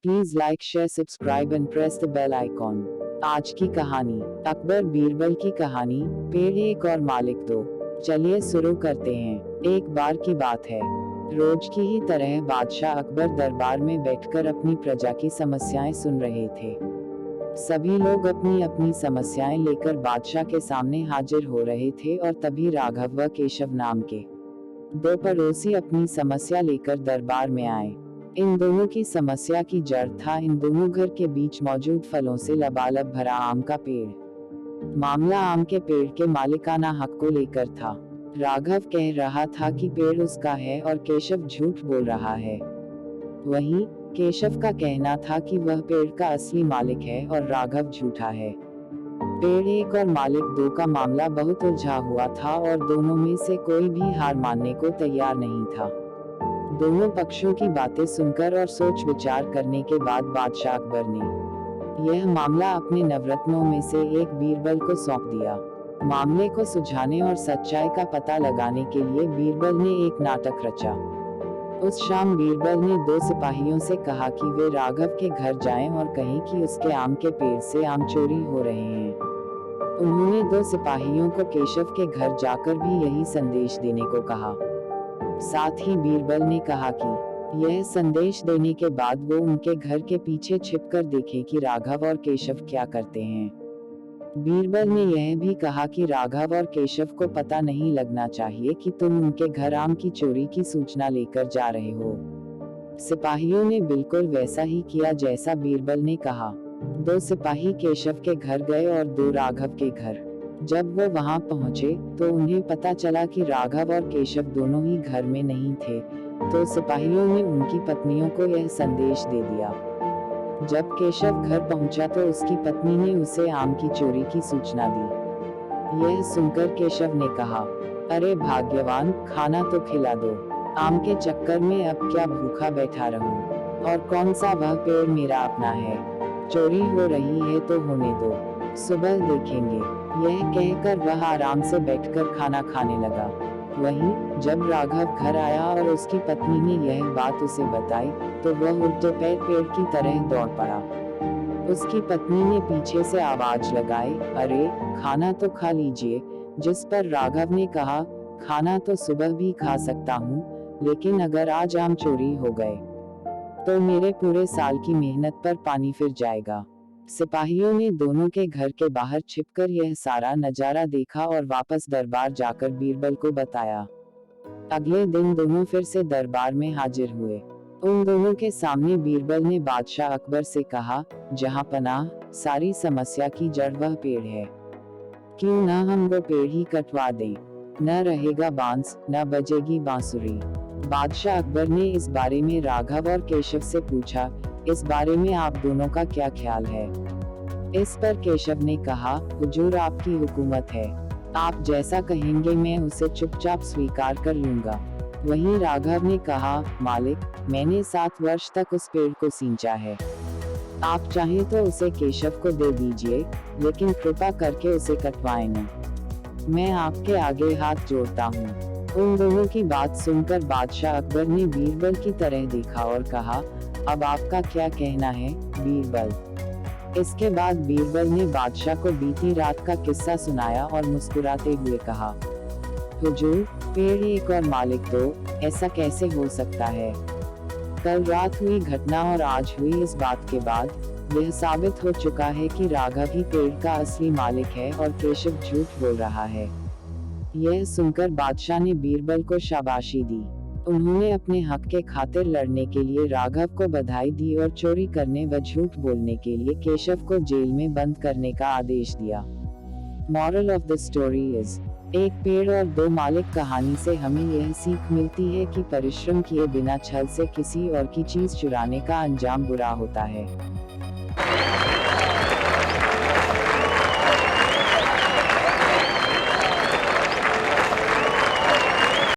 Please like share subscribe and press the bell icon. आज की कहानी अकबर बीरबल की कहानी, पेड़ एक और मालिक दो। चलिए शुरू करते हैं। एक बार की बात है, रोज की ही तरह बादशाह अकबर दरबार में बैठकर अपनी प्रजा की समस्याएं सुन रहे थे। सभी लोग अपनी अपनी समस्याएं लेकर बादशाह के सामने हाजिर हो रहे थे और तभी राघव व केशव नाम के दो पड़ोसी अपनी समस्या लेकर दरबार में आए। इन दोनों की समस्या की जड़ था इन दोनों घर के बीच मौजूद फलों से लबालब भरा आम का पेड़। मामला आम के पेड़ के मालिकाना हक को लेकर था। राघव कह रहा था कि पेड़ उसका है और केशव झूठ बोल रहा है। वहीं केशव का कहना था कि वह पेड़ का असली मालिक है और राघव झूठा है। पेड़ एक और मालिक दो का मामला बहुत उलझा हुआ था और दोनों में से कोई भी हार मानने को तैयार नहीं था। दोनों पक्षों की बातें सुनकर और सोच विचार करने के बाद बादशाह अकबर ने यह मामला अपने नवरत्नों में से एक बीरबल को सौंप दिया। मामले को सुलझाने और सच्चाई का पता लगाने के लिए बीरबल ने एक नाटक रचा। उस शाम बीरबल ने दो सिपाहियों से कहा कि वे राघव के घर जाएं और कहें कि उसके आम के पेड़ से आम चोरी हो रहे हैं। उन्होंने दो सिपाहियों को केशव के घर जाकर भी यही संदेश देने को कहा। साथ ही बीरबल ने कहा कि यह संदेश देने के बाद वो उनके घर के पीछे छिपकर देखे कि राघव और केशव क्या करते हैं। बीरबल ने यह भी कहा कि राघव और केशव को पता नहीं लगना चाहिए कि तुम उनके घर आम की चोरी की सूचना लेकर जा रहे हो। सिपाहियों ने बिल्कुल वैसा ही किया जैसा बीरबल ने कहा। दो सिपाही केशव के घर गए और दो राघव के घर। जब वो वहां पहुंचे तो उन्हें पता चला कि राघव और केशव दोनों ही घर में नहीं थे। तो सिपाहियों ने उनकी पत्नियों को यह संदेश दे दिया। जब केशव घर पहुंचा तो उसकी पत्नी ने उसे आम की चोरी की सूचना दी। यह सुनकर केशव ने कहा, अरे भाग्यवान, खाना तो खिला दो। आम के चक्कर में अब क्या भूखा बैठा रहूं? और कौन सा वह पेड़ मेरा अपना है? चोरी हो रही है तो होने दो, सुबह देखेंगे। यह कहकर वह आराम से बैठकर खाना खाने लगा। वहीं जब राघव घर आया और उसकी पत्नी ने यह बात उसे बताई तो वह उल्टे पैर पेड़ की तरह दौड़ पड़ा। उसकी पत्नी ने पीछे से आवाज लगाई, अरे खाना तो खा लीजिए। जिस पर राघव ने कहा, खाना तो सुबह भी खा सकता हूँ, लेकिन अगर आज आम चोरी हो गए तो मेरे पूरे साल की मेहनत पर पानी फिर जाएगा। सिपाहियों ने दोनों के घर के बाहर छिपकर यह सारा नजारा देखा और वापस दरबार जाकर बीरबल को बताया। अगले दिन दोनों फिर से दरबार में हाजिर हुए। उन दोनों के सामने बीरबल ने बादशाह अकबर से कहा, जहां पनाह, सारी समस्या की जड़ वह पेड़ है। क्यों ना हम वो पेड़ ही कटवा दें? न रहेगा बांस, न बजेगी बांसुरी। बादशाह अकबर ने इस बारे में राघव और केशव से पूछा, इस बारे में आप दोनों का क्या ख्याल है? इस पर केशव ने कहा, हुजूर आपकी हुकूमत है, आप जैसा कहेंगे मैं उसे चुपचाप स्वीकार कर लूंगा। वहीं राघव ने कहा, मालिक, मैंने 7 वर्ष तक उस पेड़ को सींचा है। आप चाहें तो उसे केशव को दे दीजिए, लेकिन कृपा करके उसे कटवाएं न। मैं आपके आगे हाथ जोड़ता हूँ। उन दोनों की बात सुनकर बादशाह अकबर ने बीरबल की तरह देखा और कहा, अब आपका क्या कहना है, बीरबल? इसके बाद बीरबल ने बादशाह को बीती रात का किस्सा सुनाया और मुस्कुराते हुए कहा, हुजूर, पेड़ एक और मालिक दो, ऐसा कैसे हो सकता है? कल रात हुई घटना और आज हुई इस बात के बाद यह साबित हो चुका है कि राघव ही पेड़ का असली मालिक है और केशव झूठ बोल रहा है। यह सुनकर बादशाह ने बीरबल को शाबाशी दी। उन्होंने अपने हक के खातिर लड़ने के लिए राघव को बधाई दी और चोरी करने व झूठ बोलने के लिए केशव को जेल में बंद करने का आदेश दिया। Moral of the story is, एक पेड़ और दो मालिक कहानी से हमें यह सीख मिलती है कि परिश्रम किए बिना छल से किसी और की चीज चुराने का अंजाम बुरा होता है।